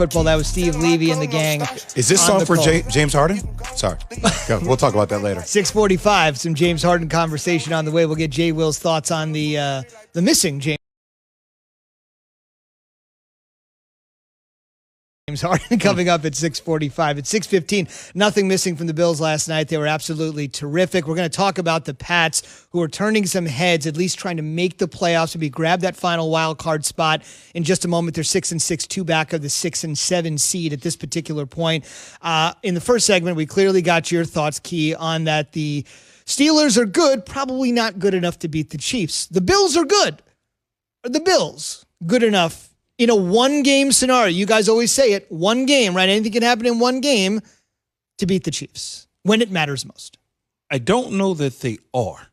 Football. That was Steve Levy and the gang. Is this song for James Harden? Sorry. Go. We'll talk about that later. 6:45, some James Harden conversation on the way. We'll get Jay Will's thoughts on the missing James Harden coming up at 6:45. At 6:15, nothing missing from the Bills last night. They were absolutely terrific. We're going to talk about the Pats, who are turning some heads, at least trying to make the playoffs, maybe grab that final wild card spot in just a moment. They're 6-6, 2 back of the 6 and 7 seed at this particular point. In the first segment, we clearly got your thoughts, Key, on that the Steelers are good, probably not good enough to beat the Chiefs. The Bills are good. Are the Bills good enough in a one-game scenario? You guys always say it, one game, right? Anything can happen in one game to beat the Chiefs when it matters most. I don't know that they are.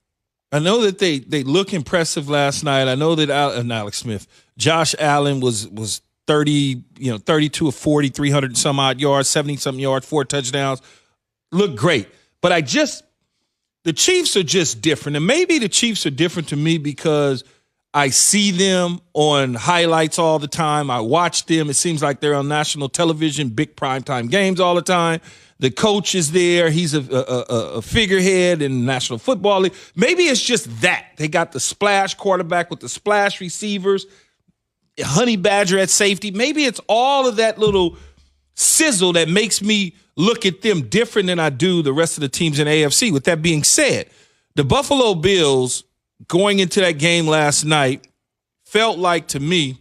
I know that they look impressive last night. I know that Alex Smith, Josh Allen was 32 of 40, 300 and some odd yards, 70-something yards, 4 touchdowns. Looked great. But the Chiefs are just different. And maybe the Chiefs are different to me because I see them on highlights all the time. I watch them. It seems like they're on national television, big primetime games all the time. The coach is there. He's a figurehead in the National Football League. Maybe it's just that. They got the splash quarterback with the splash receivers, Honey Badger at safety. Maybe it's all of that little sizzle that makes me look at them different than I do the rest of the teams in AFC. With that being said, the Buffalo Bills going into that game last night felt like to me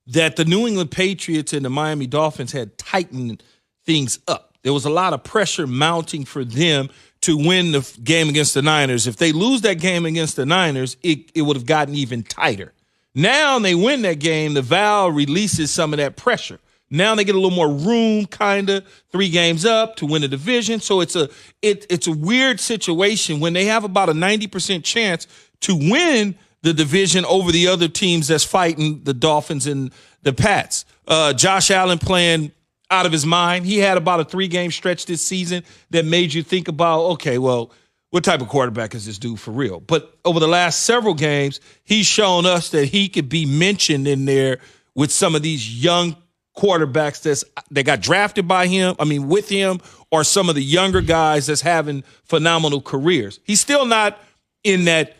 that the New England Patriots and the Miami Dolphins had tightened things up. There was a lot of pressure mounting for them to win the game against the Niners. If they lose that game against the Niners, it would have gotten even tighter. Now they win that game, the valve releases some of that pressure. Now they get a little more room, kind of 3 games up to win the division. So it's a weird situation when they have about a 90% chance to win the division over the other teams that's fighting the Dolphins and the Pats. Josh Allen playing out of his mind. He had about a 3-game stretch this season that made you think about, okay, well, what type of quarterback is this dude for real? But over the last several games, he's shown us that he could be mentioned in there with some of these young quarterbacks that got drafted with him, or some of the younger guys that's having phenomenal careers. He's still not in that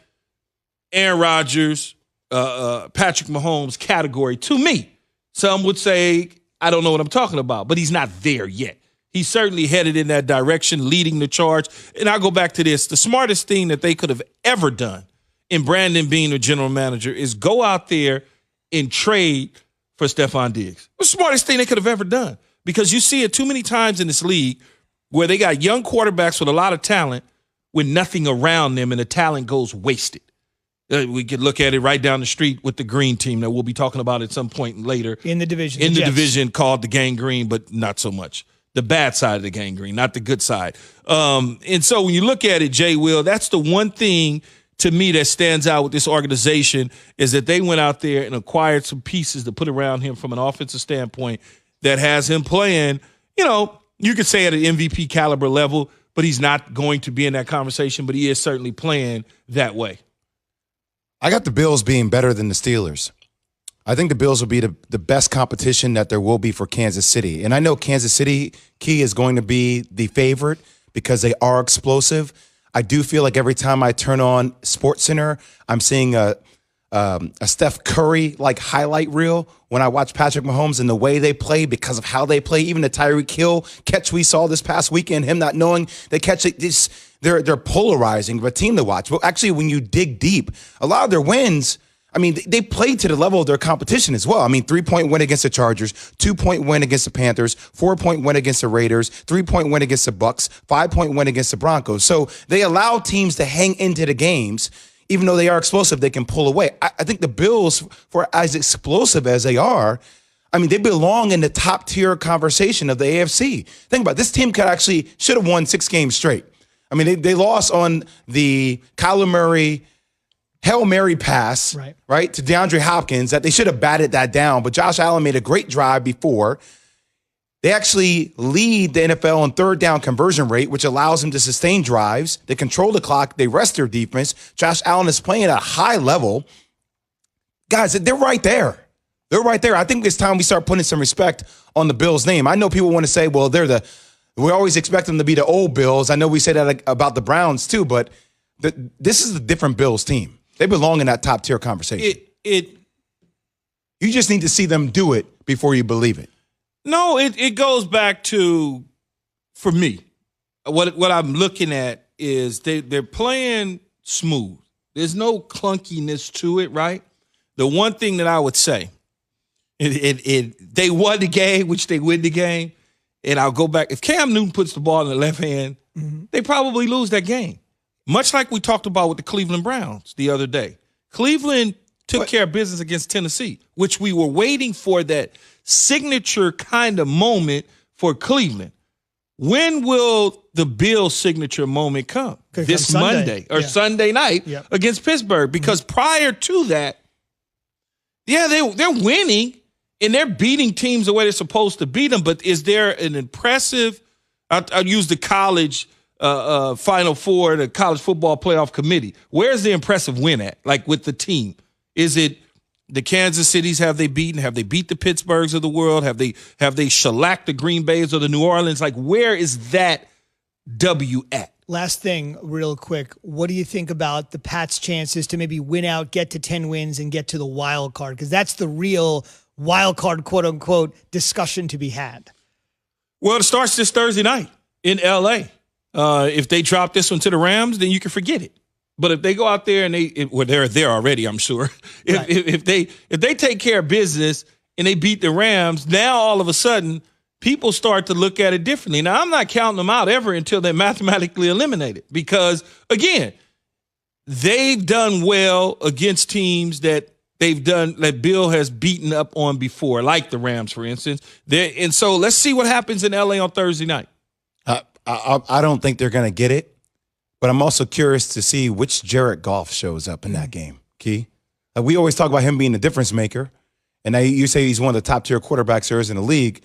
Aaron Rodgers, Patrick Mahomes category to me. Some would say, I don't know what I'm talking about, but he's not there yet. He's certainly headed in that direction, leading the charge. And I'll go back to this. The smartest thing that they could have ever done in Brandon being the general manager is go out there and trade for Stephon Diggs. The smartest thing they could have ever done, because you see it too many times in this league where they got young quarterbacks with a lot of talent with nothing around them, and the talent goes wasted. We could look at it right down the street with the Green team that we'll be talking about at some point later. In the division. In the division called the Gang Green, but not so much. The bad side of the Gang Green, not the good side. And so when you look at it, Jay Will, that's the one thing to me that stands out with this organization, is that they went out there and acquired some pieces to put around him from an offensive standpoint that has him playing, you could say at an MVP caliber level, but he's not going to be in that conversation, but he is certainly playing that way. I got the Bills being better than the Steelers. I think the Bills will be the best competition that there will be for Kansas City. And I know Kansas City, Key, is going to be the favorite because they are explosive. I do feel like every time I turn on SportsCenter, I'm seeing a Steph Curry like highlight reel when I watch Patrick Mahomes and the way they play, because of how they play. Even the Tyreek Hill catch we saw this past weekend, him not knowing they catch it. They're polarizing of a team to watch. But actually, when you dig deep, a lot of their wins, they played to the level of their competition as well. 3-point win against the Chargers, 2-point win against the Panthers, 4-point win against the Raiders, 3-point win against the Bucks, 5-point win against the Broncos. So they allow teams to hang into the games. Even though they are explosive, they can pull away. I think the Bills, for as explosive as they are, they belong in the top tier conversation of the AFC. Think about it. This team should have won 6 games straight. They lost on the Kyler Murray Hail Mary pass, right, to DeAndre Hopkins that they should have batted that down. But Josh Allen made a great drive before. They actually lead the NFL in third down conversion rate, which allows them to sustain drives. They control the clock. They rest their defense. Josh Allen is playing at a high level. Guys, they're right there. They're right there. I think it's time we start putting some respect on the Bills' name. I know people want to say, well, we always expect them to be the old Bills. I know we say that about the Browns too, but this is a different Bills team. They belong in that top tier conversation. You just need to see them do it before you believe it. No, it goes back to, for me, what I'm looking at is they're playing smooth. There's no clunkiness to it, right? The one thing that I would say, they won the game, which they win the game, and I'll go back. If Cam Newton puts the ball in the left hand, they probably lose that game. Much like we talked about with the Cleveland Browns the other day. Cleveland took care of business against Tennessee, which we were waiting for that signature kind of moment for Cleveland. When will the Bills' signature moment come? This Monday or Sunday night against Pittsburgh. Because prior to that, they're winning and they're beating teams the way they're supposed to beat them. But is there an impressive – I'll use the college Final Four, the college football playoff committee. Where's the impressive win at, like with the team? Is it the Kansas Cities have they beaten? Have they beat the Pittsburghs of the world? Have they shellacked the Green Bays or the New Orleans? Like, where is that W at? Last thing, real quick. What do you think about the Pats' chances to maybe win out, get to 10 wins, and get to the wild card? Because that's the real wild card, quote unquote, discussion to be had. Well, it starts this Thursday night in L.A. If they drop this one to the Rams, then you can forget it. But if they go out there and they're there already, I'm sure. If they take care of business and they beat the Rams, now all of a sudden people start to look at it differently. Now, I'm not counting them out ever until they're mathematically eliminated because, again, they've done well against teams that Bill has beaten up on before, like the Rams, for instance. And so let's see what happens in L.A. on Thursday night. I don't think they're going to get it. But I'm also curious to see which Jared Goff shows up in that game, Key. We always talk about him being the difference maker, and now you say he's one of the top-tier quarterbacks there is in the league.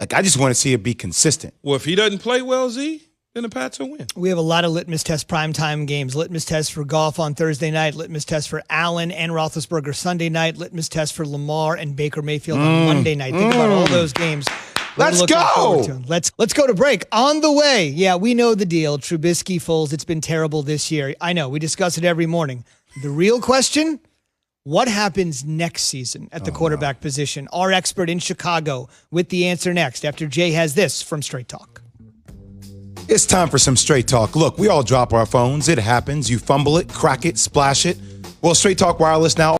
Like, I just want to see it be consistent. Well, if he doesn't play well, Z, then the Pats will win. We have a lot of litmus test primetime games. Litmus test for Goff on Thursday night, litmus test for Allen and Roethlisberger Sunday night, litmus test for Lamar and Baker Mayfield on Monday night. Think about all those games. Let's go. Let's go to break. On the way, yeah, we know the deal. Trubisky, Foles, it's been terrible this year. I know, we discuss it every morning. The real question, what happens next season at the quarterback position? Our expert in Chicago with the answer next after Jay has this from Straight Talk. It's time for some Straight Talk. Look, we all drop our phones. It happens. You fumble it, crack it, splash it. Well, Straight Talk Wireless now